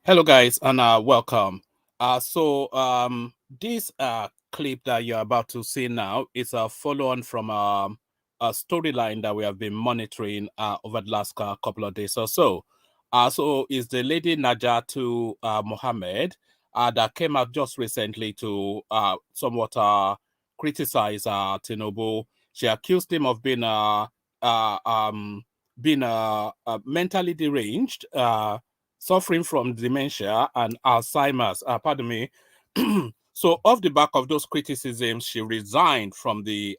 Hello, guys, and welcome. This clip that you're about to see now is a follow-on from a storyline that we have been monitoring over the last couple of days or so. So is the lady Najatu Mohammed that came out just recently to somewhat criticize Tinubu. She accused him of uh, um, being mentally deranged. Suffering from dementia and Alzheimer's. Pardon me. So, off the back of those criticisms, she resigned from the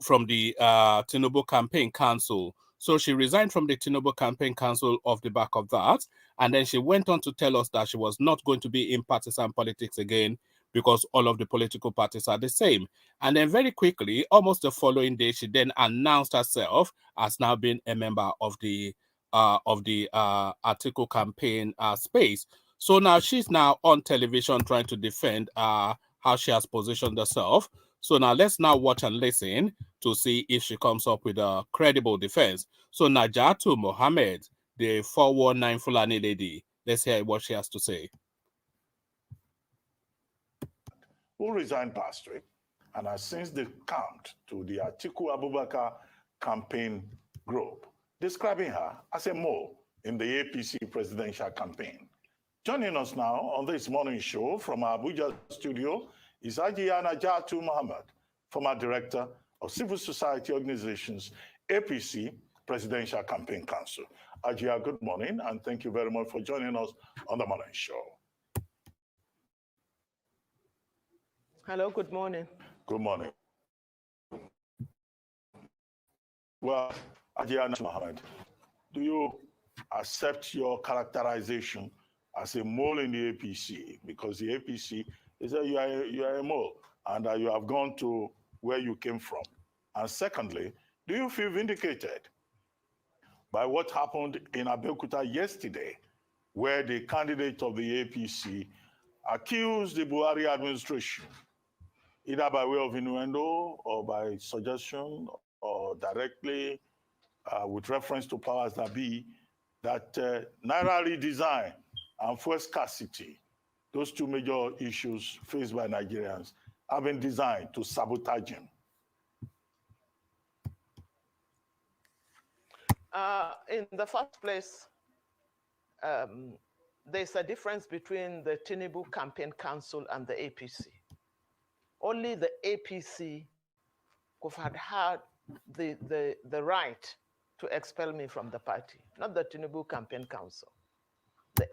Tinubu Campaign Council. So she resigned from the Tinubu Campaign Council off the back of that, and then she went on to tell us that she was not going to be in partisan politics again because all of the political parties are the same. And then very quickly, almost the following day, she then announced herself as now being a member of the Article campaign space. So now she's now on television trying to defend how she has positioned herself. So now let's now watch and listen to see if she comes up with a credible defense. So Najatu Mohammed, the 419 Fulani lady, let's hear what she has to say. Who resigned past week and has since decamped to the Atiku Abubakar campaign group, describing her as a mole in the APC presidential campaign. Joining us now on this morning show from our Abuja studio is Najatu Mohammed, former director of Civil Society Organizations, APC Presidential Campaign Council. Ajia, good morning, and thank you very much for joining us on the morning show. Hello, good morning. Good morning. Well, Ajia Mohammed, do you accept your characterization as a mole in the APC? Because the APC is that you are a mole and you have gone to where you came from. And secondly, do you feel vindicated by what happened in Abeokuta yesterday, where the candidate of the APC accused the Buhari administration, either by way of innuendo or by suggestion or directly with reference to powers that be, that Naira redesign and fuel scarcity, those two major issues faced by Nigerians, have been designed to sabotage him? In the first place, there's a difference between the Tinubu Campaign Council and the APC. Only the APC could have had the right to expel me from the party, not the Tinubu Campaign Council. The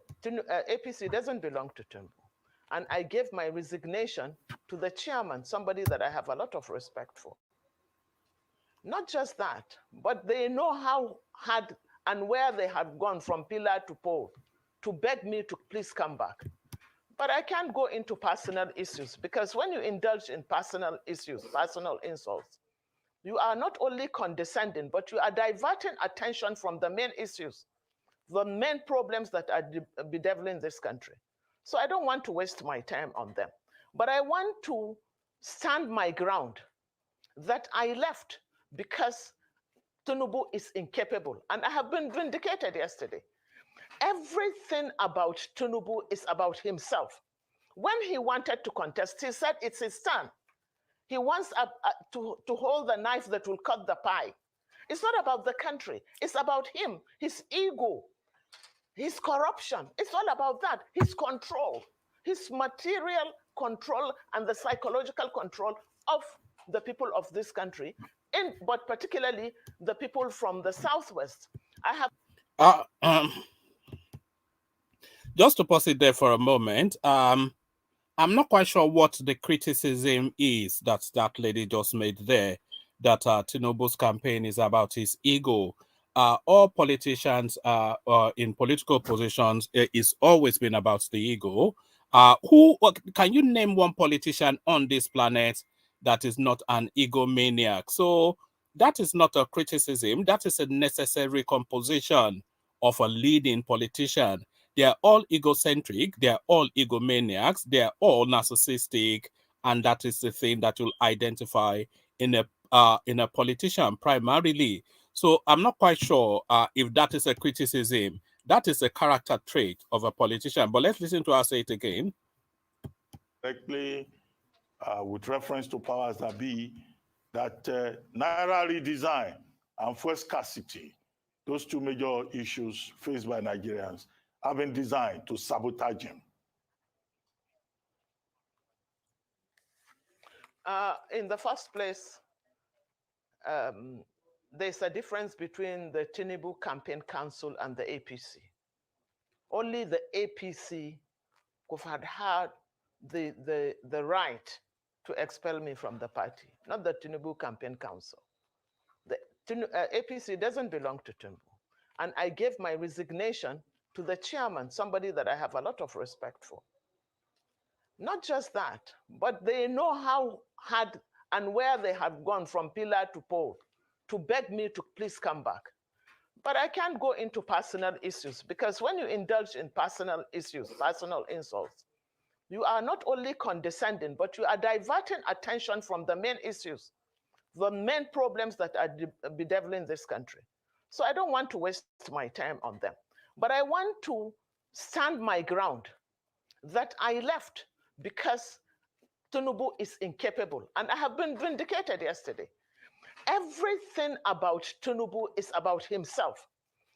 APC doesn't belong to Tinubu. And I gave my resignation to the chairman, somebody that I have a lot of respect for. Not just that, but they know how hard and where they have gone from pillar to pole to beg me to please come back. But I can't go into personal issues, because when you indulge in personal issues, personal insults, you are not only condescending, but you are diverting attention from the main issues, the main problems that are bedeviling this country. So I don't want to waste my time on them. But I want to stand my ground that I left because Tinubu is incapable. And I have been vindicated yesterday. Everything about Tinubu is about himself. When he wanted to contest, he said it's his turn. He wants to hold the knife that will cut the pie. It's not about the country. It's about him, his ego, his corruption. It's all about that. His control, his material control and the psychological control of the people of this country, but particularly the people from the Southwest. I have... Just to pause it there for a moment, I'm not quite sure what the criticism is that that lady just made there, that Tinubu's campaign is about his ego. All politicians in political positions, it's always been about the ego. Can you name one politician on this planet that is not an egomaniac? So that is not a criticism. That is a necessary composition of a leading politician. They are all egocentric, they are all egomaniacs, they are all narcissistic, and that is the thing that you'll identify in a politician primarily. So I'm not quite sure if that is a criticism. That is a character trait of a politician. But let's listen to her say it again. Directly, with reference to powers that be, that Naira redesign and fuel scarcity, those two major issues faced by Nigerians, have been designed to sabotage him. In the first place, there's a difference between the Tinubu Campaign Council and the APC. Only the APC could have had the right to expel me from the party, not the Tinubu Campaign Council. The APC doesn't belong to Tinubu. And I gave my resignation to the chairman, somebody that I have a lot of respect for. Not just that, but they know how hard and where they have gone from pillar to pole to beg me to please come back. But I can't go into personal issues, because when you indulge in personal issues, personal insults, you are not only condescending, but you are diverting attention from the main issues, the main problems that are bedeviling this country. So I don't want to waste my time on them. But I want to stand my ground that I left because Tinubu is incapable. And I have been vindicated yesterday. Everything about Tinubu is about himself.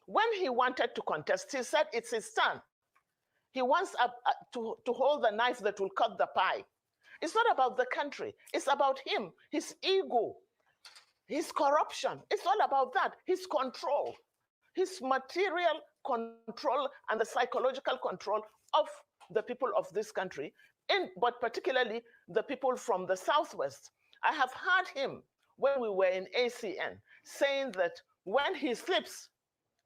When he wanted to contest, he said it's his turn. He wants to hold the knife that will cut the pie. It's not about the country. It's about him, his ego, his corruption. It's all about that. His control, his material control and the psychological control of the people of this country, but particularly the people from the Southwest. I have heard him when we were in ACN saying that when he sleeps,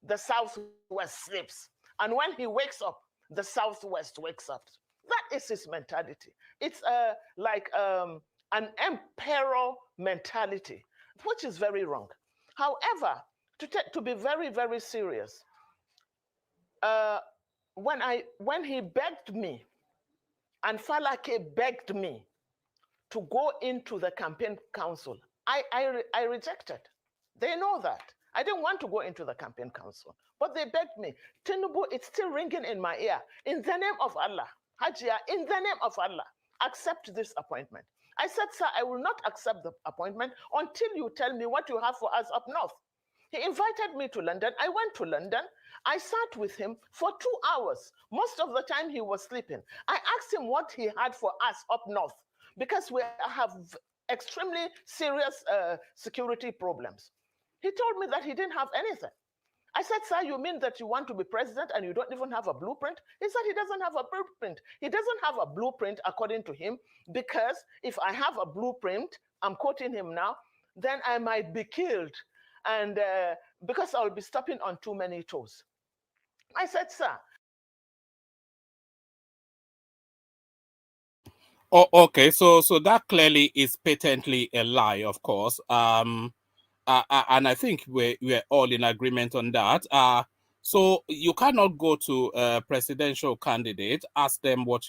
the Southwest sleeps. And when he wakes up, the Southwest wakes up. That is his mentality. It's like an emperor mentality, which is very wrong. However, to be very, very serious, when he begged me, and Falake begged me to go into the campaign council, I rejected. They know that. I didn't want to go into the campaign council, but they begged me. Tinubu, it's still ringing in my ear. In the name of Allah, Hajia, in the name of Allah, accept this appointment. I said, sir, I will not accept the appointment until you tell me what you have for us up north. He invited me to London. I went to London. I sat with him for 2 hours. Most of the time he was sleeping. I asked him what he had for us up north, because we have extremely serious security problems. He told me that he didn't have anything. I said, sir, you mean that you want to be president and you don't even have a blueprint? He said he doesn't have a blueprint. He doesn't have a blueprint according to him, because if I have a blueprint, I'm quoting him now, then I might be killed, and because I'll be stepping on too many toes. I said, sir. Oh, okay. So that clearly is patently a lie, of course. And I think we're all in agreement on that. So you cannot go to a presidential candidate, ask them what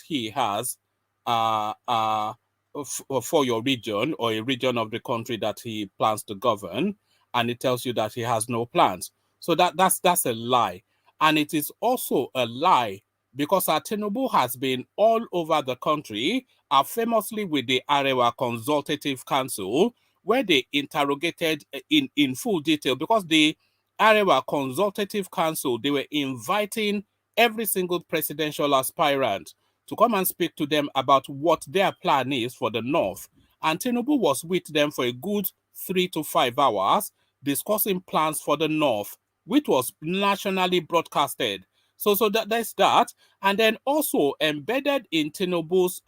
he has for your region or a region of the country that he plans to govern, and it tells you that he has no plans. So that's a lie. And it is also a lie because Tinubu has been all over the country, famously with the Arewa Consultative Council, where they interrogated in full detail, because the Arewa Consultative Council, they were inviting every single presidential aspirant to come and speak to them about what their plan is for the North. And Tinubu was with them for a good 3 to 5 hours discussing plans for the North, which was nationally broadcasted. So there's that. And then also embedded in Tinubu's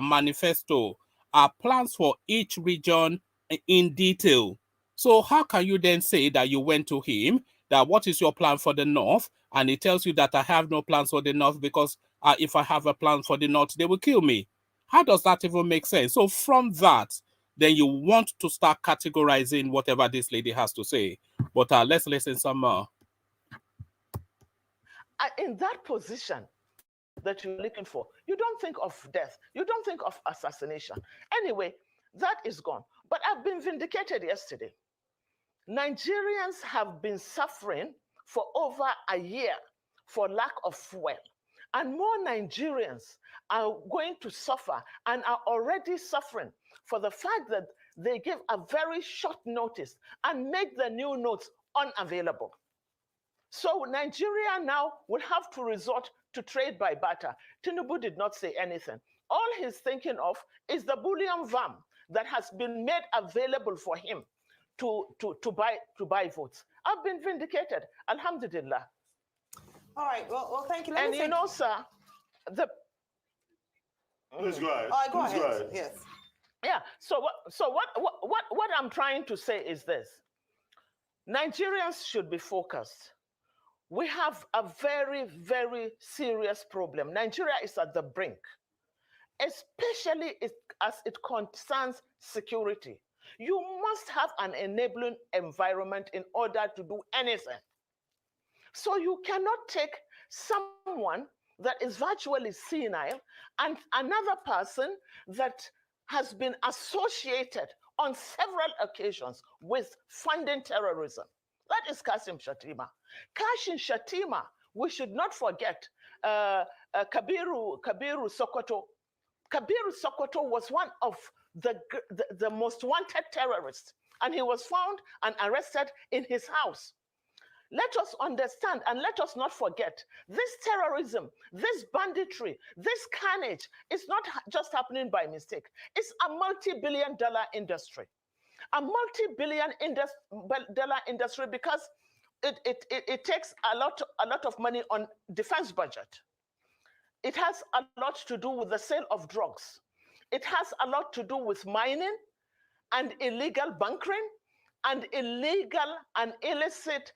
manifesto are plans for each region in detail. So how can you then say that you went to him, that what is your plan for the North? And he tells you that I have no plans for the North because if I have a plan for the North, they will kill me. How does that even make sense? So from that, then you want to start categorizing whatever this lady has to say. But let's listen some more. In that position that you're looking for, you don't think of death. You don't think of assassination. Anyway, that is gone. But I've been vindicated yesterday. Nigerians have been suffering for over a year for lack of fuel. And more Nigerians are going to suffer and are already suffering for the fact that they give a very short notice and make the new notes unavailable. So Nigeria now will have to resort to trade by barter. Tinubu did not say anything. All he's thinking of is the bullion VAM that has been made available for him to buy votes. I've been vindicated. Alhamdulillah. All right. Well, thank you. And you know, sir, Please go ahead. All right, go Please ahead. Yes. Yeah. So what I'm trying to say is this: Nigerians should be focused. We have a very, very serious problem. Nigeria is at the brink, especially as it concerns security. You must have an enabling environment in order to do anything. So you cannot take someone that is virtually senile and another person that has been associated on several occasions with funding terrorism. That is Kasim Shatima. Kasim Shatima, we should not forget Kabiru Sokoto. Kabiru Sokoto was one of the most wanted terrorists, and he was found and arrested in his house. Let us understand and let us not forget this terrorism, this banditry, this carnage is not just happening by mistake. It's a multi-billion-dollar industry. A multi-billion dollar industry because it takes a lot of money on defense budget. It has a lot to do with the sale of drugs. It has a lot to do with mining and illegal bunkering and illegal and illicit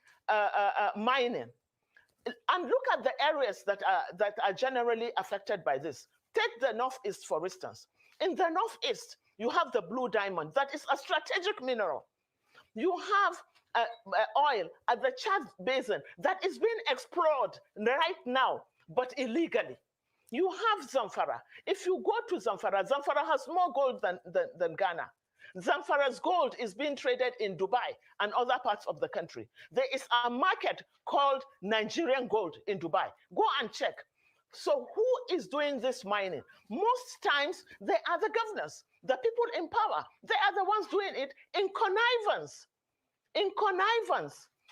mining. And look at the areas that are generally affected by this. Take the Northeast, for instance. In the Northeast, you have the blue diamond. That is a strategic mineral. You have oil at the Chad Basin that is being explored right now, but illegally. You have Zamfara. If you go to Zamfara, Zamfara has more gold than Ghana. Zamfara's gold is being traded in Dubai and other parts of the country. There is a market called Nigerian gold in Dubai. Go and check. So who is doing this mining? Most times they are the governors, the people in power. They are the ones doing it in connivance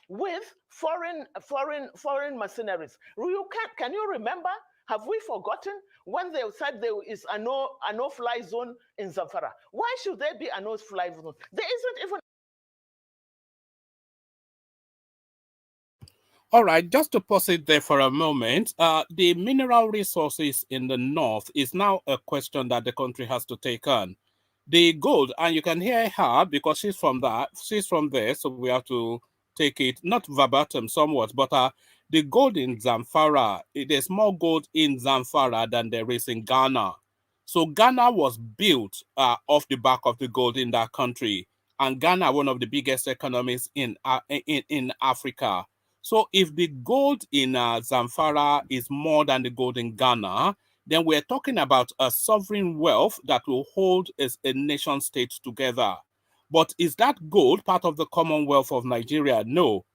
with foreign mercenaries. Can you remember? Have we forgotten when they said there is a no-fly zone in Zamfara? Why should there be a no-fly zone? There isn't even. All right, just to pause it there for a moment, the mineral resources in the north is now a question that the country has to take on. The gold, and you can hear her because she's from there, so we have to take it, not verbatim somewhat, but the gold in Zamfara, there's more gold in Zamfara than there is in Ghana. So Ghana was built off the back of the gold in that country. And Ghana, one of the biggest economies in Africa. So if the gold in Zamfara is more than the gold in Ghana, then we're talking about a sovereign wealth that will hold as a nation state together. But is that gold part of the Commonwealth of Nigeria? No.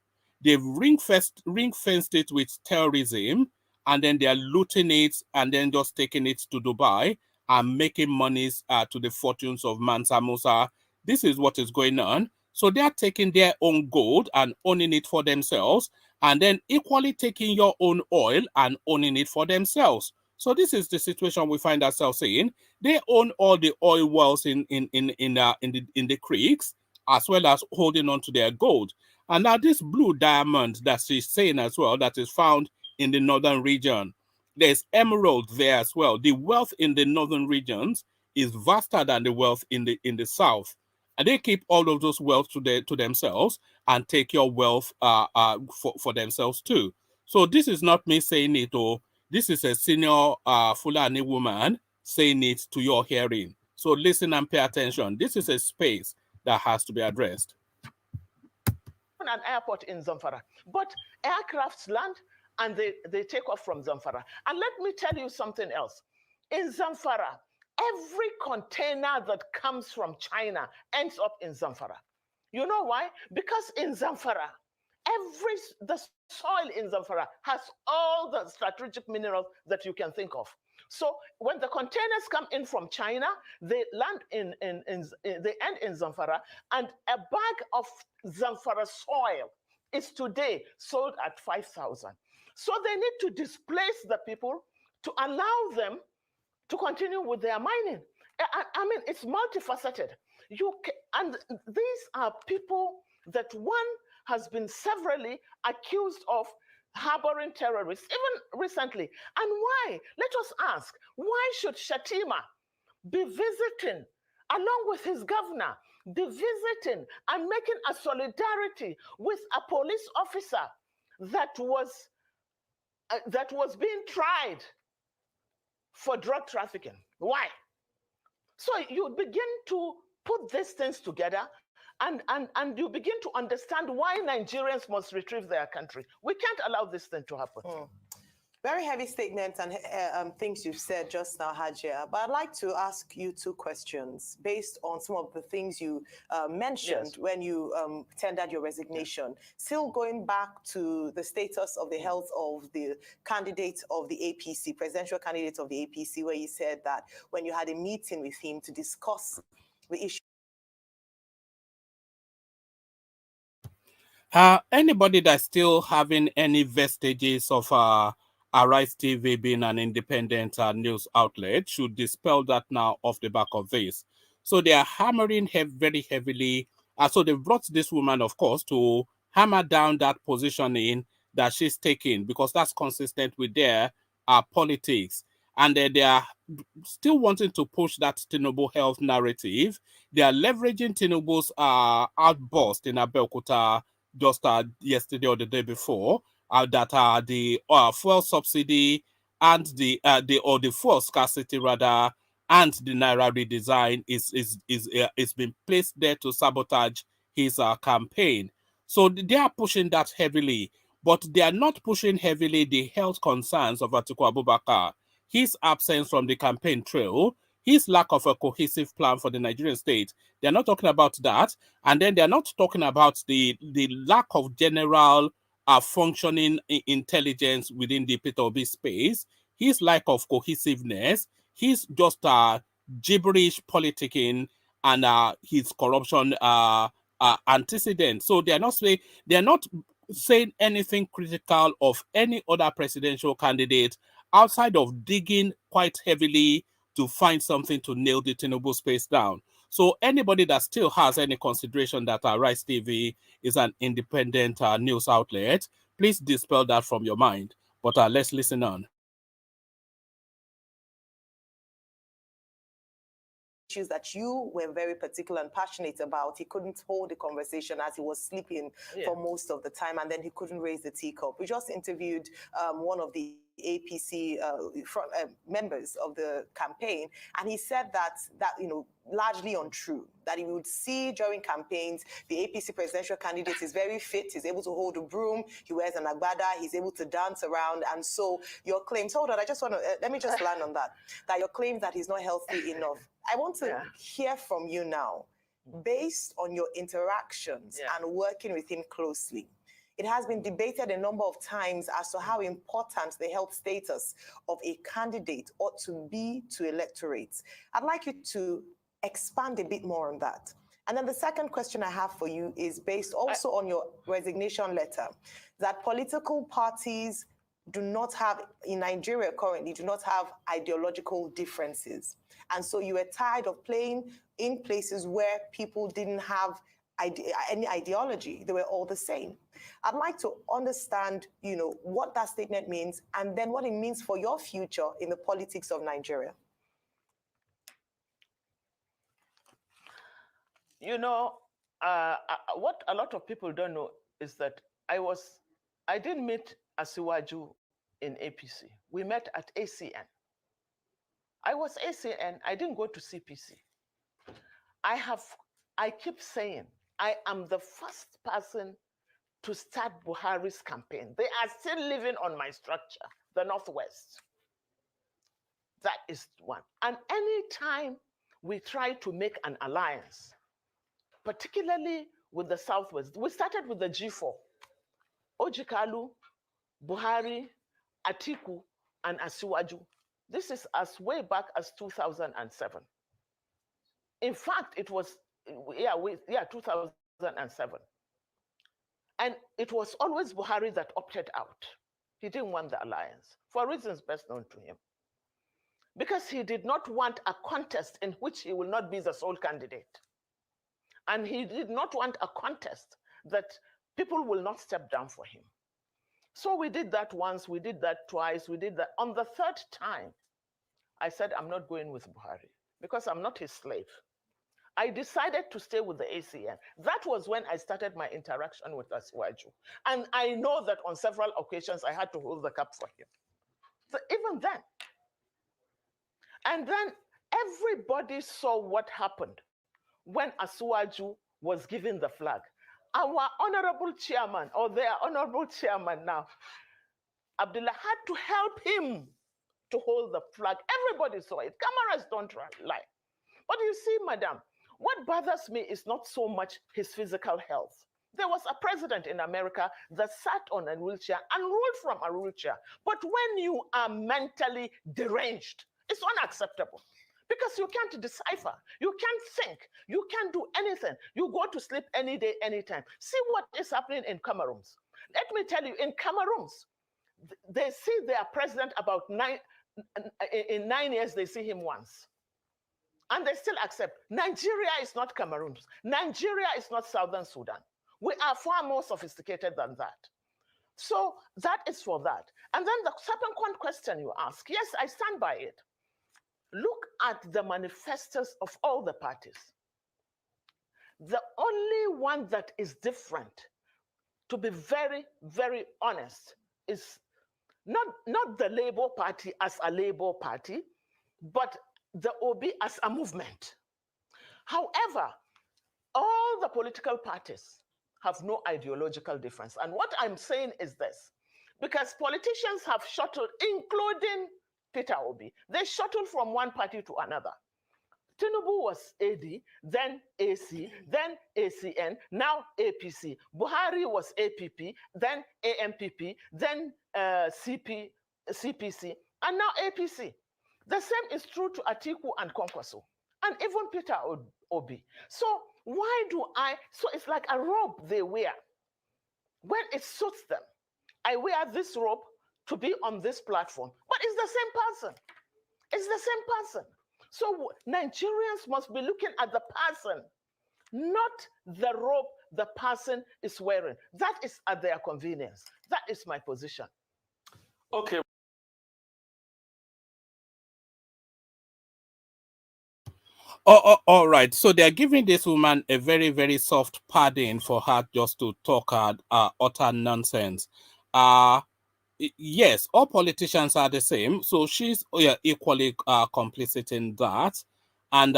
They've ring-fenced it with terrorism, and then they're looting it and then just taking it to Dubai and making monies to the fortunes of Mansa Musa. This is what is going on. So they're taking their own gold and owning it for themselves, and then equally taking your own oil and owning it for themselves. So this is the situation we find ourselves in. They own all the oil wells in the creeks, as well as holding on to their gold. And now this blue diamond that she's saying as well, that is found in the northern region, there's emerald there as well. The wealth in the northern regions is vaster than the wealth in the south. And they keep all of those wealth to themselves and take your wealth for themselves too. So this is not me saying it, or this is a senior Fulani woman saying it to your hearing. So listen and pay attention. This is a space that has to be addressed. An airport in Zamfara, but aircrafts land and they take off from Zamfara. And let me tell you something else. In Zamfara, every container that comes from China ends up in Zamfara. You know why? Because in Zamfara, the soil in Zamfara has all the strategic minerals that you can think of. So when the containers come in from China, they land they end in Zamfara, and a bag of Zamfara soil is today sold at 5,000. So they need to displace the people to allow them to continue with their mining. I mean, it's multifaceted. And these are people that one has been severally accused of harboring terrorists, even recently. And why? Let us ask, why should Shatima be visiting along with his governor, be visiting and making a solidarity with a police officer that was being tried for drug trafficking? Why? So you begin to put these things together, and you begin to understand why Nigerians must retrieve their country. We can't allow this thing to happen. Very heavy statements and things you've said just now, Hajia. But I'd like to ask you two questions based on some of the things you mentioned when you tendered your resignation. Still going back to the status of the health of the candidate of the APC, presidential candidate of the APC, where you said that when you had a meeting with him to discuss the issue. Anybody that's still having any vestiges of Arise TV being an independent news outlet should dispel that now off the back of this. So they are hammering very heavily. So they've brought this woman, of course, to hammer down that positioning that she's taking, because that's consistent with their politics. And they are still wanting to push that Tinubu health narrative. They are leveraging Tinubu's outburst in Abeokuta just yesterday or the day before, that the fuel subsidy and the fuel scarcity rather, and the Naira redesign is been placed there to sabotage his campaign. So they are pushing that heavily, but they are not pushing heavily the health concerns of Atiku Abubakar, his absence from the campaign trail, his lack of a cohesive plan for the Nigerian state. They're not talking about that. And then they're not talking about the lack of general functioning intelligence within the Peter Obi space, his lack of cohesiveness, his just gibberish politicking, and his corruption antecedent. So they're not saying anything critical of any other presidential candidate outside of digging quite heavily to find something to nail the Tinubu space down. So anybody that still has any consideration that Rise TV is an independent news outlet, please dispel that from your mind. But let's listen on. Issues that you were very particular and passionate about. He couldn't hold the conversation as he was sleeping for most of the time, and then he couldn't raise the teacup. We just interviewed one of the APC members of the campaign, and he said that largely untrue, that he would see during campaigns the APC presidential candidate is very fit, he's able to hold a broom, he wears an agbada, he's able to dance around. And so your claims, hold on, I just want to let me just land on that your claims that he's not healthy enough. I want to hear from you now, based on your interactions and working with him closely. It has been debated a number of times as to how important the health status of a candidate ought to be to electorates. I'd like you to expand a bit more on that. And then the second question I have for you is based also on your resignation letter, that political parties do not have, in Nigeria currently, do not have ideological differences. And so you were tired of playing in places where people didn't have any ideology. They were all the same. I'd like to understand, what that statement means, and then what it means for your future in the politics of Nigeria. What a lot of people don't know is that I didn't meet Asiwaju in APC. We met at ACN. I was ACN. I didn't go to CPC. I keep saying, I am the first person to start Buhari's campaign. They are still living on my structure, the Northwest. That is one. And anytime we try to make an alliance, particularly with the Southwest. We started with the G4. Ojikalu, Buhari, Atiku, and Asiwaju. This is as way back as 2007. In fact, it was, 2007. And it was always Buhari that opted out. He didn't want the alliance for reasons best known to him. Because he did not want a contest in which he will not be the sole candidate. And he did not want a contest that people will not step down for him. So we did that once, we did that twice, we did that. On the third time, I said, I'm not going with Buhari because I'm not his slave. I decided to stay with the ACN. That was when I started my interaction with Asiwaju. And I know that on several occasions, I had to hold the cup for him. So even then. And then everybody saw what happened when Asiwaju was given the flag. Our honorable chairman, or their honorable chairman now, Abdullah, had to help him to hold the flag. Everybody saw it. Cameras don't lie. But you see, madam, what bothers me is not so much his physical health. There was a president in America that sat on a wheelchair and ruled from a wheelchair. But when you are mentally deranged, it's unacceptable. Because you can't decipher, you can't think, you can't do anything. You go to sleep any day, anytime. See what is happening in Cameroons. Let me tell you, in Cameroons, they see their president about in 9 years, they see him once. And they still accept. Nigeria is not Cameroon. Nigeria is not Southern Sudan. We are far more sophisticated than that. So that is for that. And then the second question you ask, yes, I stand by it. Look at the manifestos of all the parties. The only one that is different, to be very, very honest, is not the Labour Party as a Labour Party, but the OB as a movement. However, all the political parties have no ideological difference. And what I'm saying is this, because politicians have shuttled, including Peter Obi, they shuttled from one party to another. Tinubu was AD, then AC, then ACN, now APC. Buhari was APP, then AMPP, then CPC, and now APC. The same is true to Atiku and Kwankwaso, and even Peter Obi. So why do so it's like a robe they wear. When it suits them, I wear this robe to be on this platform, but it's the same person. It's the same person. So Nigerians must be looking at the person, not the robe the person is wearing. That is at their convenience. That is my position. Okay. All right. So they're giving this woman a very, very soft pardon for her just to talk utter nonsense. Yes, all politicians are the same. So she's equally complicit in that. And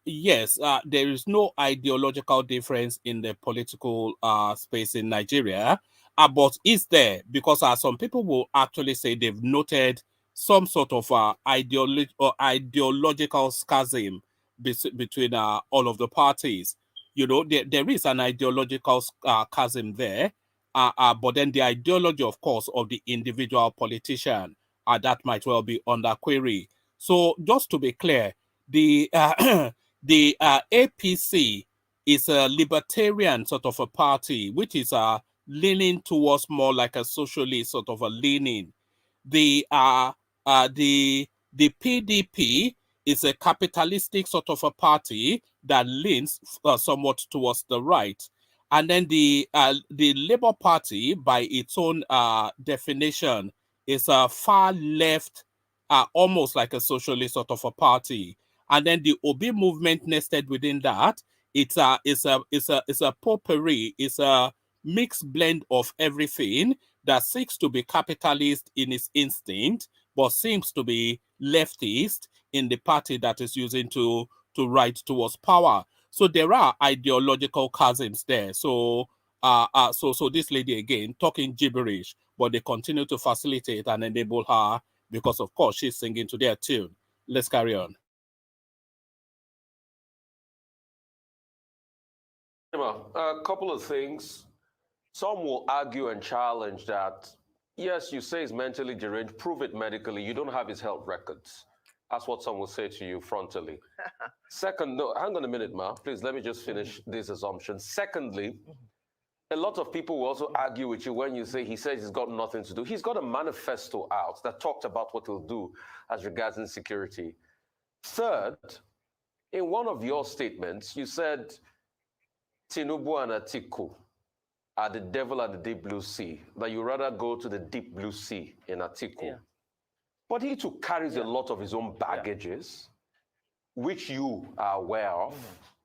yes, there is no ideological difference in the political space in Nigeria. But is there? Because some people will actually say they've noted some sort of ideological schism between all of the parties. You know, there is an ideological chasm there. But then the ideology, of course, of the individual politician, that might well be under query. So just to be clear, the the APC is a libertarian sort of a party, which is leaning towards more like a socialist sort of a leaning. The PDP is a capitalistic sort of a party that leans somewhat towards the right. And then the Labour Party, by its own definition, is a far left, almost like a socialist sort of a party. And then the OB movement nested within that, it's a potpourri, it's a mixed blend of everything that seeks to be capitalist in its instinct, but seems to be leftist in the party that is using to ride towards power. So there are ideological chasms there. So so this lady again talking gibberish, but they continue to facilitate and enable her because of course she's singing to their tune. Let's carry on. A couple of things. Some will argue and challenge that, yes, you say he's mentally deranged, prove it medically. You don't have his health records. That's what some will say to you frontally. Second, no, hang on a minute, Ma. Please, let me just finish this assumption. Secondly, a lot of people will also argue with you when you say he says he's got nothing to do. He's got a manifesto out that talked about what he'll do as regards insecurity. Third, in one of your statements, you said Tinubu and Atiku are the devil at the deep blue sea, that you rather go to the deep blue sea in Atiku. Yeah. But he too carries a lot of his own baggages, which you are aware of,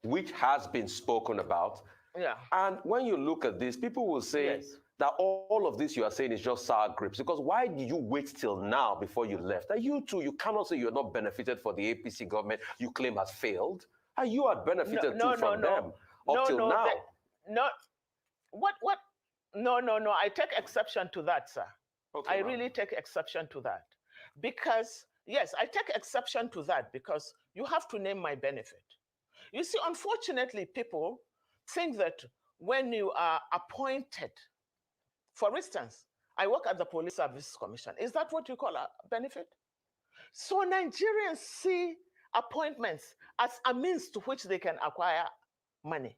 which has been spoken about. Yeah. And when you look at this, people will say that all of this you are saying is just sour grapes. Because why did you wait till now before you left? That you too, you cannot say you're not benefited for the APC government you claim has failed. And you had benefited too from them up till now. No, I take exception to that, sir. Okay, I really take exception to that. Because, yes, I take exception to that because you have to name my benefit. You see, unfortunately, people think that when you are appointed, for instance, I work at the Police Service Commission. Is that what you call a benefit? So Nigerians see appointments as a means to which they can acquire money.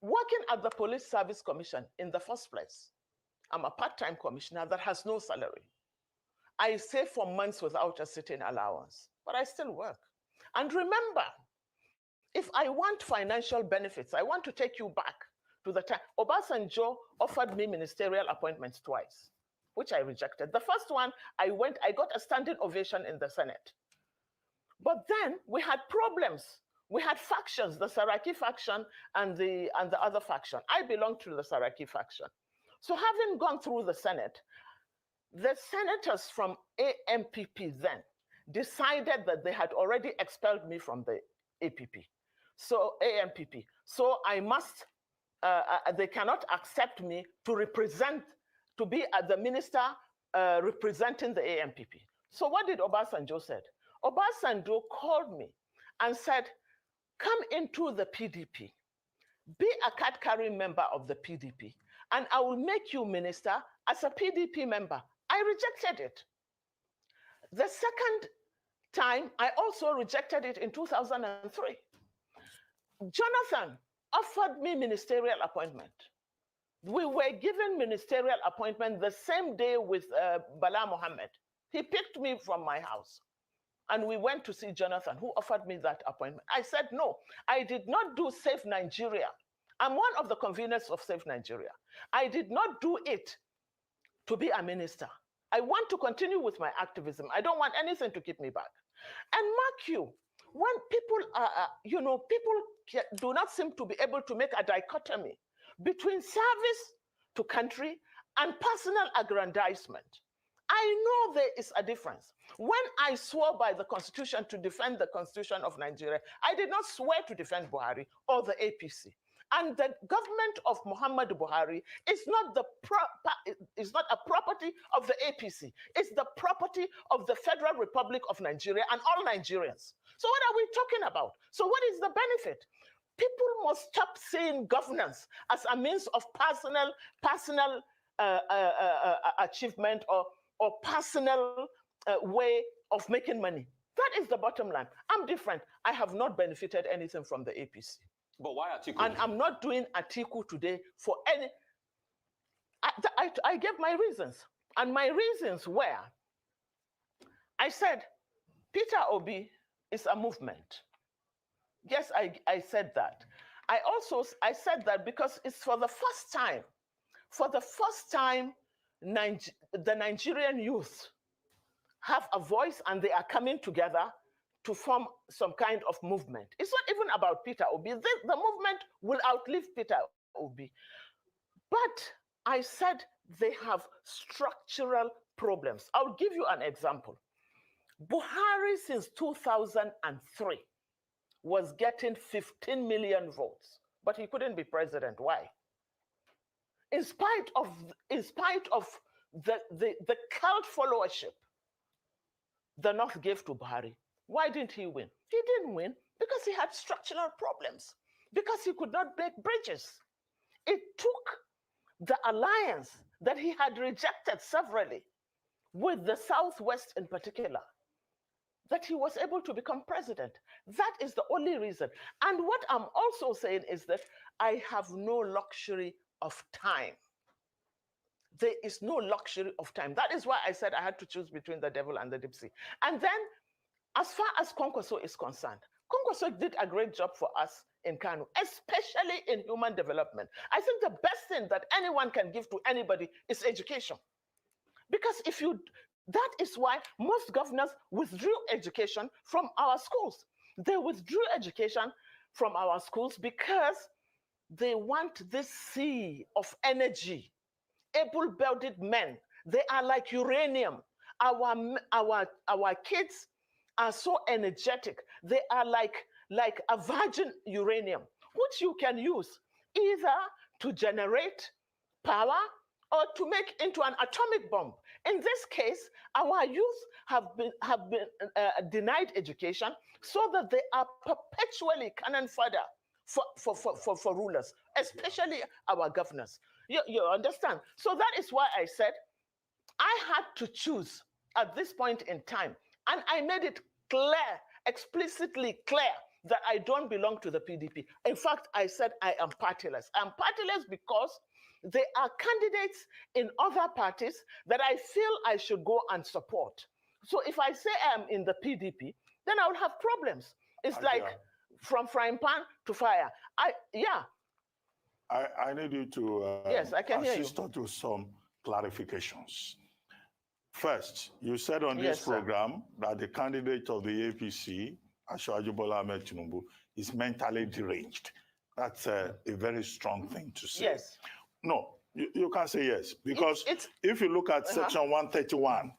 Working at the Police Service Commission in the first place, I'm a part-time commissioner that has no salary. I stay for months without a sitting allowance, but I still work. And remember, if I want financial benefits, I want to take you back to the time. Obasanjo offered me ministerial appointments twice, which I rejected. The first one, I got a standing ovation in the Senate. But then we had problems. We had factions, the Saraki faction and the other faction. I belong to the Saraki faction. So having gone through the Senate, the senators from AMPP then decided that they had already expelled me from the APP. So AMPP. So I must, they cannot accept me to be the minister representing the AMPP. So what did Obasanjo said? Obasanjo called me and said, come into the PDP, be a card-carrying member of the PDP, and I will make you minister as a PDP member. I rejected it. The second time, I also rejected it in 2003. Jonathan offered me ministerial appointment. We were given ministerial appointment the same day with Bala Mohammed. He picked me from my house. And we went to see Jonathan, who offered me that appointment. I said, no, I did not do Save Nigeria. I'm one of the conveners of Save Nigeria. I did not do it to be a minister. I want to continue with my activism. I don't want anything to keep me back. And mark you, when people people do not seem to be able to make a dichotomy between service to country and personal aggrandizement. I know there is a difference. When I swore by the Constitution to defend the Constitution of Nigeria, I did not swear to defend Buhari or the APC. And the government of Muhammad Buhari is not a property of the APC. It's the property of the Federal Republic of Nigeria and all Nigerians. So what are we talking about? So what is the benefit? People must stop seeing governance as a means of personal achievement or personal way of making money. That is the bottom line. I'm different. I have not benefited anything from the APC. But why Atiku? And I'm not doing Atiku today for any. I gave my reasons. And my reasons were, I said, Peter Obi is a movement. Yes, I said that. I said that because it's for the first time, the Nigerian youth have a voice and they are coming together to form some kind of movement. It's not even about Peter Obi. The movement will outlive Peter Obi. But I said they have structural problems. I'll give you an example. Buhari since 2003 was getting 15 million votes, but he couldn't be president. Why? In spite of the cult followership the North gave to Buhari, why didn't he win? He didn't win because he had structural problems. because he could not make bridges. It took the alliance that he had rejected severally with the Southwest in particular that he was able to become president. That is the only reason. And what I'm also saying is that I have no luxury of time. There is no luxury of time. That is why I said I had to choose between the devil and the deep sea. And then, as far as Kwankwaso is concerned, Kwankwaso did a great job for us in Kano, especially in human development. I think the best thing that anyone can give to anybody is education. Because that is why most governors withdrew education from our schools. They withdrew education from our schools because they want this sea of energy, able-bodied men. They are like uranium. Our kids are so energetic. They are like a virgin uranium, which you can use either to generate power or to make into an atomic bomb. In this case, our youth have been denied education so that they are perpetually cannon fodder for rulers, especially our governors. You understand? So that is why I said I had to choose at this point in time. And I made it clear, explicitly clear, that I don't belong to the PDP. In fact, I said I am partyless. I'm partyless because there are candidates in other parties that I feel I should go and support. So if I say I'm in the PDP, then I will have problems. It's like from frying pan to fire. I need you to yes, I can hear you. assist us to some clarifications. First, you said on this Yes, program that the candidate of the APC, Asiwaju Bola Ahmed Tinubu, is mentally deranged. That's a very strong thing to say. Yes. No, you can't say yes, because if you look at Section 131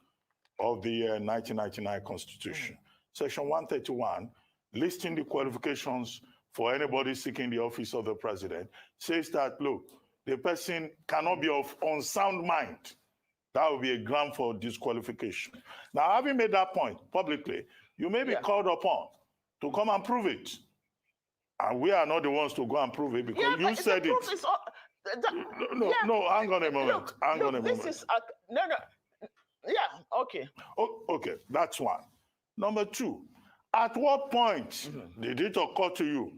of the 1999 Constitution, Section 131, listing the qualifications for anybody seeking the office of the president, says that, look, the person cannot be of unsound mind. That would be a ground for disqualification. Now, having made that point publicly, you may be called upon to come and prove it. And we are not the ones to go and prove it, because you said it. No, hang on a moment. Hang on a moment. This is no. Yeah, okay. Okay, that's one. Number two, at what point did it occur to you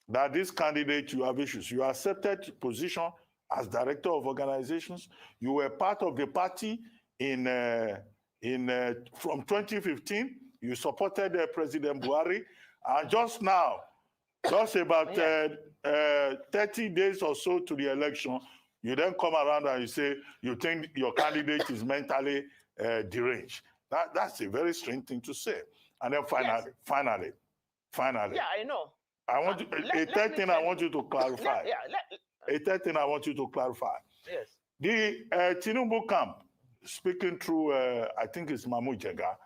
that this candidate, you have issues? You accepted position as director of organizations. You were part of the party from 2015. You supported President Buhari, and just now, just about 30 days or so to the election, you then come around and you say you think your candidate is mentally deranged. That's a very strange thing to say. And then finally. Yeah, I know. I want a third thing I want you to clarify. A third thing I want you to clarify. Yes. The Tinubu camp, speaking through, I think it's Mahmoud Jega,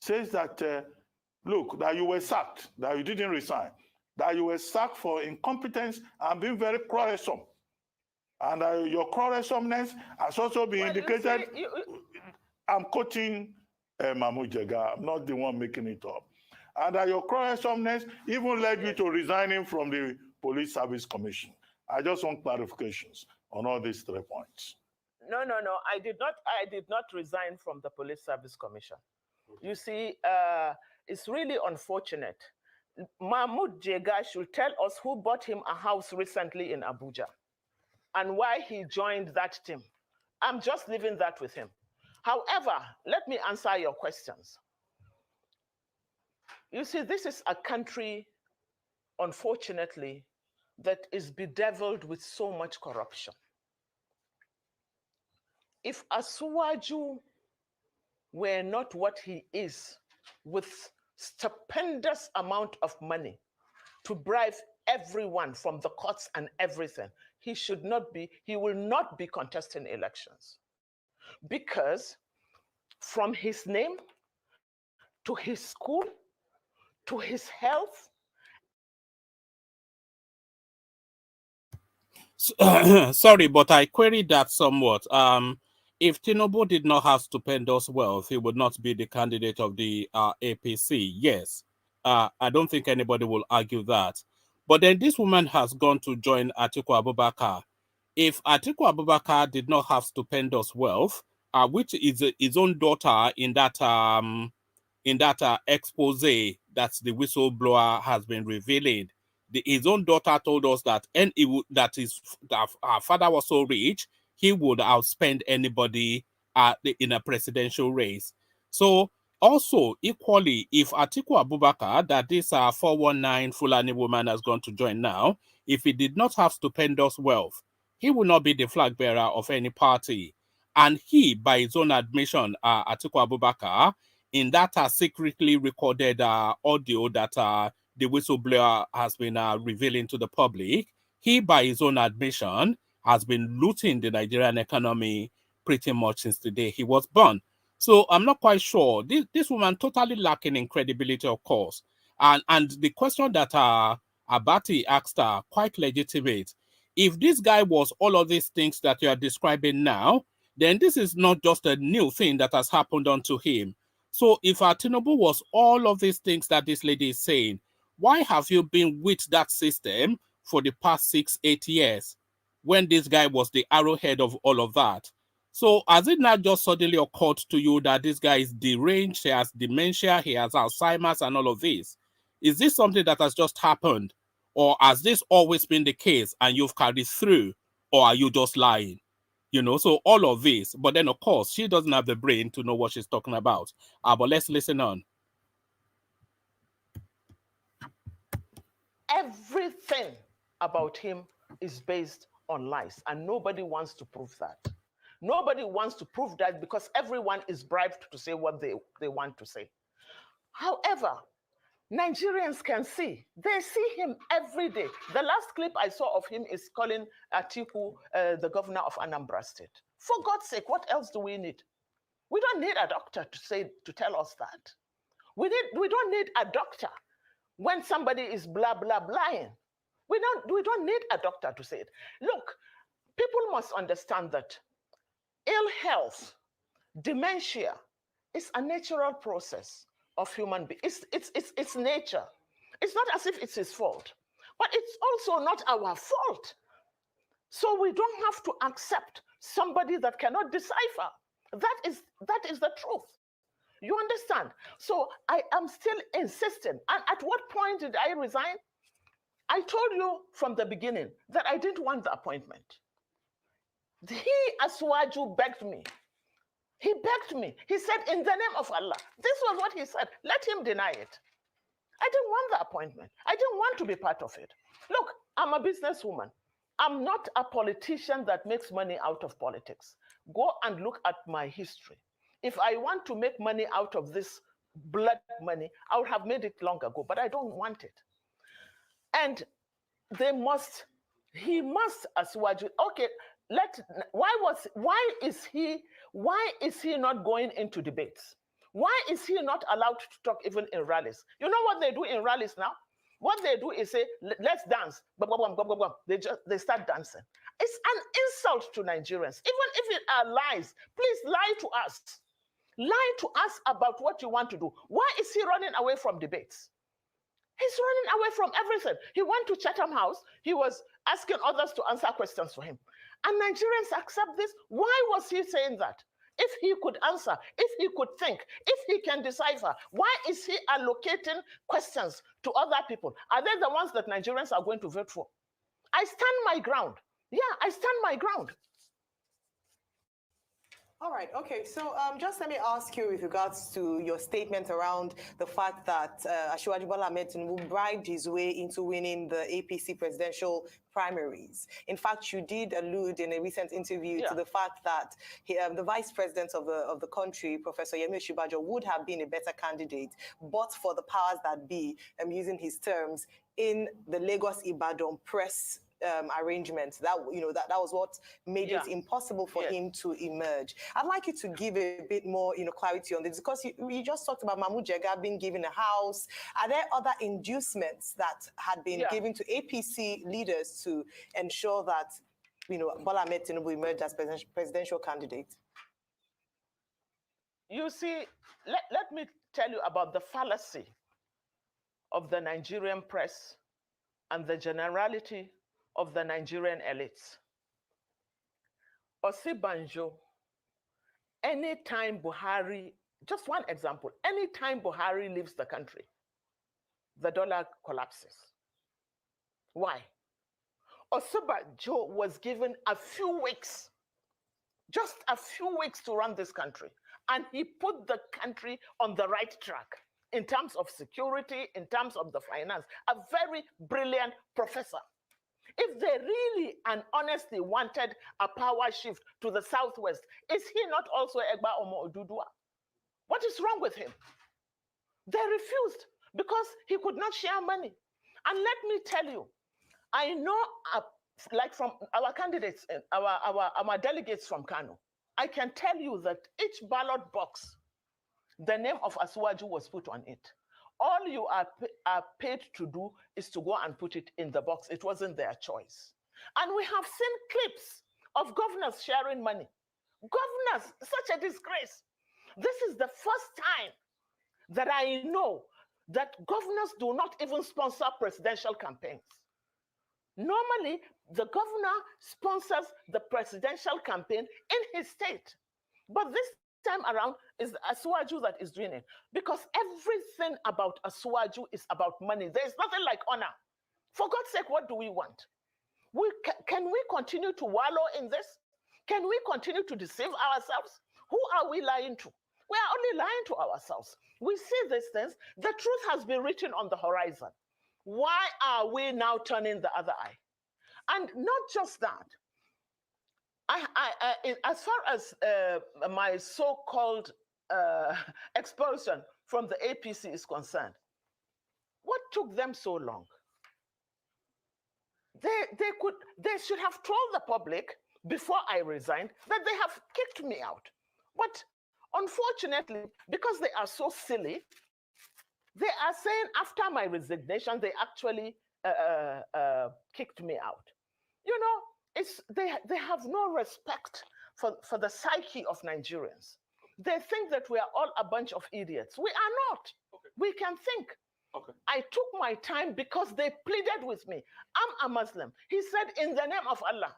says that, look, that you were sacked, that you didn't resign, that you were sacked for incompetence and being very quarrelsome. And your quarrelsomeness has also been indicated. I'm quoting Mahmoud Jega, I'm not the one making it up. And that your quarrelsomeness even led you to resigning from the Police Service Commission. I just want clarifications on all these 3 points. No. I did not resign from the Police Service Commission. You see, it's really unfortunate. Mahmoud Jega should tell us who bought him a house recently in Abuja and why he joined that team. I'm just leaving that with him. However, let me answer your questions. You see, this is a country, unfortunately, that is bedeviled with so much corruption. If Asiwaju were not what he is, with stupendous amount of money to bribe everyone from the courts and everything, he will not be contesting elections. Because from his name to his school to his health. Sorry, but I queried that somewhat. If Tinubu did not have stupendous wealth, he would not be the candidate of the APC. Yes, I don't think anybody will argue that. But then this woman has gone to join Atiku Abubakar. If Atiku Abubakar did not have stupendous wealth, which is his own daughter in that expose that the whistleblower has been revealing, his own daughter told us that that her father was so rich he would outspend anybody in a presidential race. So also equally, if Atiku Abubakar, that this 419 Fulani woman has gone to join now, if he did not have stupendous wealth, he will not be the flag bearer of any party. And he, by his own admission, Atiku Abubakar, in that secretly recorded audio that the whistleblower has been revealing to the public, he, by his own admission, has been looting the Nigerian economy pretty much since the day he was born. So I'm not quite sure. This woman totally lacking in credibility, of course. And the question that Abati asked her, quite legitimate. If this guy was all of these things that you are describing now, then this is not just a new thing that has happened unto him. So if Tinubu was all of these things that this lady is saying, why have you been with that system for the past 6-8 years when this guy was the arrowhead of all of that? So has it not just suddenly occurred to you that this guy is deranged, he has dementia, he has Alzheimer's and all of this? Is this something that has just happened? Or has this always been the case and you've carried through? Or are you just lying? You know, so all of this. But then, of course, she doesn't have the brain to know what she's talking about. But let's listen on. Everything about him is based on lies, and nobody wants to prove that. Nobody wants to prove that because everyone is bribed to say what they want to say. However, Nigerians can see. They see him every day. The last clip I saw of him is calling Atiku the governor of Anambra State. For God's sake, what else do we need? We don't need a doctor to tell us that. We don't need a doctor when somebody is blah blah blahing. We don't need a doctor to say it. Look, people must understand that ill health, dementia is a natural process of human being. It's nature. It's not as if it's his fault, but it's also not our fault. So we don't have to accept somebody that cannot decipher. That is the truth. You understand? So I am still insisting. And at what point did I resign? I told you from the beginning that I didn't want the appointment. He, Aswaju, begged me. He begged me. He said, in the name of Allah. This was what he said. Let him deny it. I didn't want the appointment. I didn't want to be part of it. Look, I'm a businesswoman. I'm not a politician that makes money out of politics. Go and look at my history. If I want to make money out of this blood money, I would have made it long ago, but I don't want it. And he must, Aswaju, okay, why is he not going into debates? Why is he not allowed to talk even in rallies? You know what they do in rallies now? What they do is say, let's dance. They start dancing. It's an insult to Nigerians. Even if it are lies, please lie to us. Lie to us about what you want to do. Why is he running away from debates? He's running away from everything. He went to Chatham House. He was asking others to answer questions for him. And Nigerians accept this. Why was he saying that? If he could answer, if he could think, if he can decipher, why is he allocating questions to other people? Are they the ones that Nigerians are going to vote for? I stand my ground. Yeah, I stand my ground. All right. Okay. So just let me ask you with regards to your statement around the fact that Asiwaju Bola Ahmed Tinubu bribed his way into winning the APC presidential primaries. In fact, you did allude in a recent interview to the fact that the vice president of the country, Professor Yemi Osinbajo, would have been a better candidate, but for the powers that be, using his terms, in the Lagos-Ibadan press arrangements. That was what made it impossible for him to emerge. I'd like you to give a bit more clarity on this, because you just talked about Mahmoud Jega being given a house. Are there other inducements that had been given to APC leaders to ensure that Bola Ahmed Tinubu emerged as presidential candidate? You see, let me tell you about the fallacy of the Nigerian press and the generality of the Nigerian elites. Osibanjo, anytime Buhari, just one example, anytime Buhari leaves the country, the dollar collapses. Why? Osibanjo was given a few weeks, just a few weeks to run this country, and he put the country on the right track in terms of security, in terms of the finance, a very brilliant professor. If they really and honestly wanted a power shift to the southwest, is he not also Egba Omo Odudua? What is wrong with him? They refused because he could not share money. And let me tell you, I know, like from our candidates, our delegates from Kano, I can tell you that each ballot box, the name of Asuwaju was put on it. All you are paid to do is to go and put it in the box. It wasn't their choice. And we have seen clips of governors sharing money. Governors, such a disgrace. This is the first time that I know that governors do not even sponsor presidential campaigns. Normally, the governor sponsors the presidential campaign in his state. But this time around is Asuwaju that is doing it, because everything about Asuwaju is about money. There's nothing like honor. For God's sake, what do we want? Can we continue to wallow in this? Can we continue to deceive ourselves? Who are we lying to? We are only lying to ourselves. We see these things. The truth has been written on the horizon. Why are we now turning the other eye? And not just that. As far as my so-called expulsion from the APC is concerned, what took them so long? They should have told the public before I resigned that they have kicked me out. But unfortunately, because they are so silly, they are saying after my resignation, they actually kicked me out. You know, they have no respect for the psyche of Nigerians. They think that we are all a bunch of idiots. We are not. Okay. We can think. Okay. I took my time because they pleaded with me. I'm a Muslim. He said, in the name of Allah,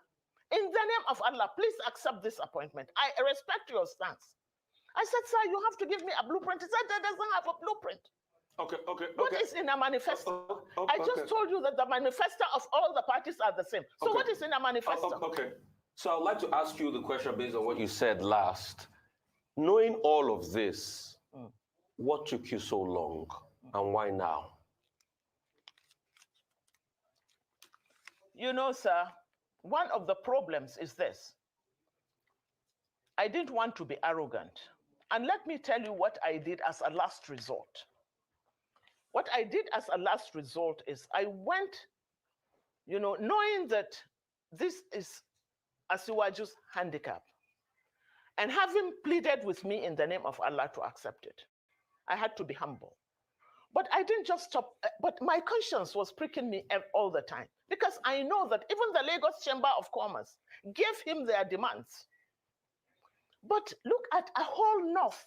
please accept this appointment. I respect your stance. I said, sir, you have to give me a blueprint. He said, that doesn't have a blueprint. Okay. What is in a manifesto? I just told you that the manifesto of all the parties are the same. So what is in a manifesto? Okay. So I'd like to ask you the question based on what you said last. Knowing all of this, what took you so long and why now? You know, sir, one of the problems is this. I didn't want to be arrogant. And let me tell you what I did as a last resort. What I did as a last resort is I went, you know, knowing that this is Asiwaju's handicap, and having pleaded with me in the name of Allah to accept it, I had to be humble. But I didn't just stop, but my conscience was pricking me all the time, because I know that even the Lagos Chamber of Commerce gave him their demands. But look at a whole North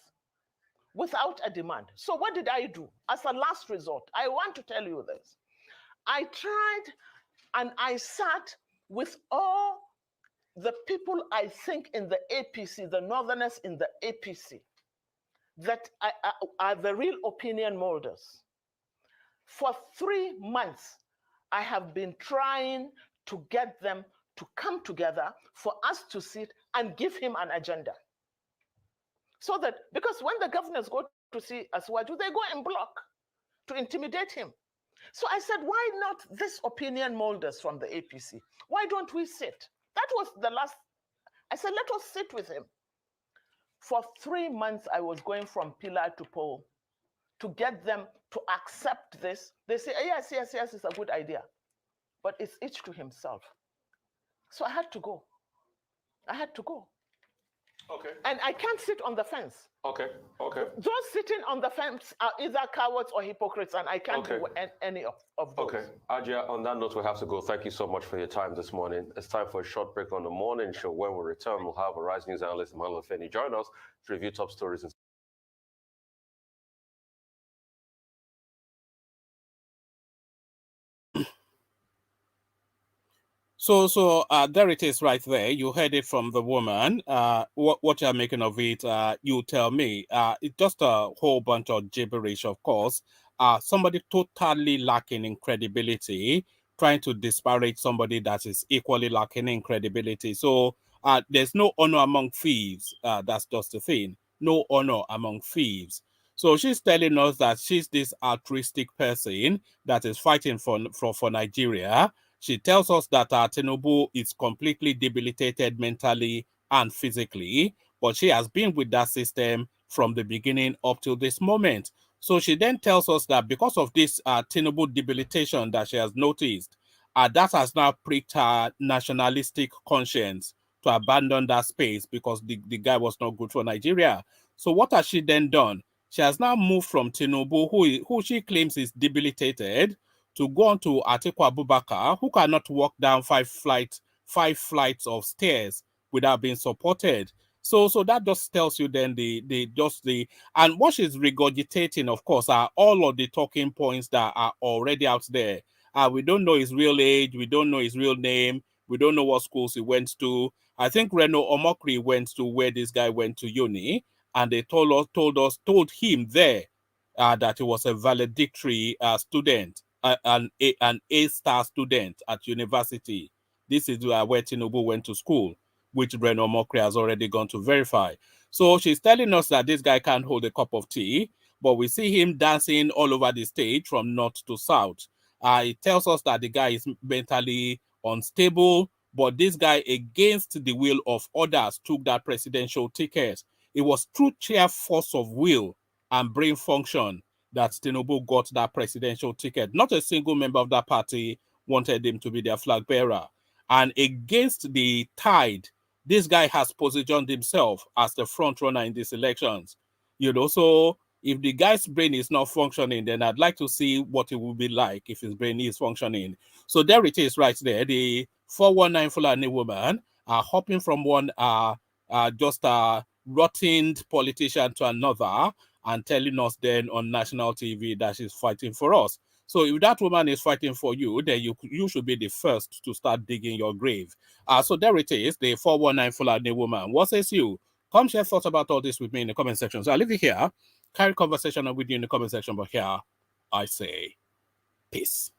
without a demand. So what did I do? As a last resort, I want to tell you this. I tried and I sat with all the people I think in the APC, the Northerners in the APC, that are the real opinion molders. For 3 months, I have been trying to get them to come together for us to sit and give him an agenda. So that, because when the governors go to see Asuwaju, they go in block to intimidate him. So I said, why not this opinion molders from the APC? Why don't we sit? That was the last, I said, let us sit with him. For 3 months, I was going from pillar to pole to get them to accept this. They say, yes, it's a good idea. But it's each to himself. So I had to go. Okay. And I can't sit on the fence. Okay. Those sitting on the fence are either cowards or hypocrites, and I can't do any of those. Okay. Ajia, on that note, we have to go. Thank you so much for your time this morning. It's time for a short break on the morning show. When we return, we'll have a Rise News analyst, Emmanuel Feni, join us to review top stories. So there it is right there. You heard it from the woman. What you're making of it, you tell me. It's just a whole bunch of gibberish, of course. Somebody totally lacking in credibility, trying to disparage somebody that is equally lacking in credibility. So there's no honor among thieves. That's just the thing. No honor among thieves. So she's telling us that she's this altruistic person that is fighting for Nigeria. She tells us that Tinubu is completely debilitated mentally and physically, but she has been with that system from the beginning up to this moment. So she then tells us that because of this Tinubu debilitation that she has noticed, that has now pricked her nationalistic conscience to abandon that space because the guy was not good for Nigeria. So what has she then done? She has now moved from Tinubu, who she claims is debilitated, to go on to Atiku Abubakar, who cannot walk down five flights of stairs without being supported. So that just tells you then and what she's regurgitating, of course, are all of the talking points that are already out there. We don't know his real age, we don't know his real name, we don't know what schools he went to. I think Reno Omokri went to where this guy went to uni, and they told him there that he was a valedictory student, an A-star student at university. This is where Tinubu went to school, which Reno Mokri has already gone to verify. So she's telling us that this guy can't hold a cup of tea, but we see him dancing all over the stage from north to south. It tells us that the guy is mentally unstable, but this guy, against the will of others, took that presidential ticket. It was through sheer force of will and brain function that Tinubu got that presidential ticket. Not a single member of that party wanted him to be their flag bearer. And against the tide, this guy has positioned himself as the front runner in these elections. So if the guy's brain is not functioning, then I'd like to see what it would be like if his brain is functioning. So there it is right there. The 419 Fulani woman hopping from one rotted politician to another and telling us then on national TV that she's fighting for us. So if that woman is fighting for you, then you should be the first to start digging your grave. So there it is, the 419 Fulani woman. What says you? Come share thoughts about all this with me in the comment section. So I'll leave it here. Carry conversation with you in the comment section, but here I say peace.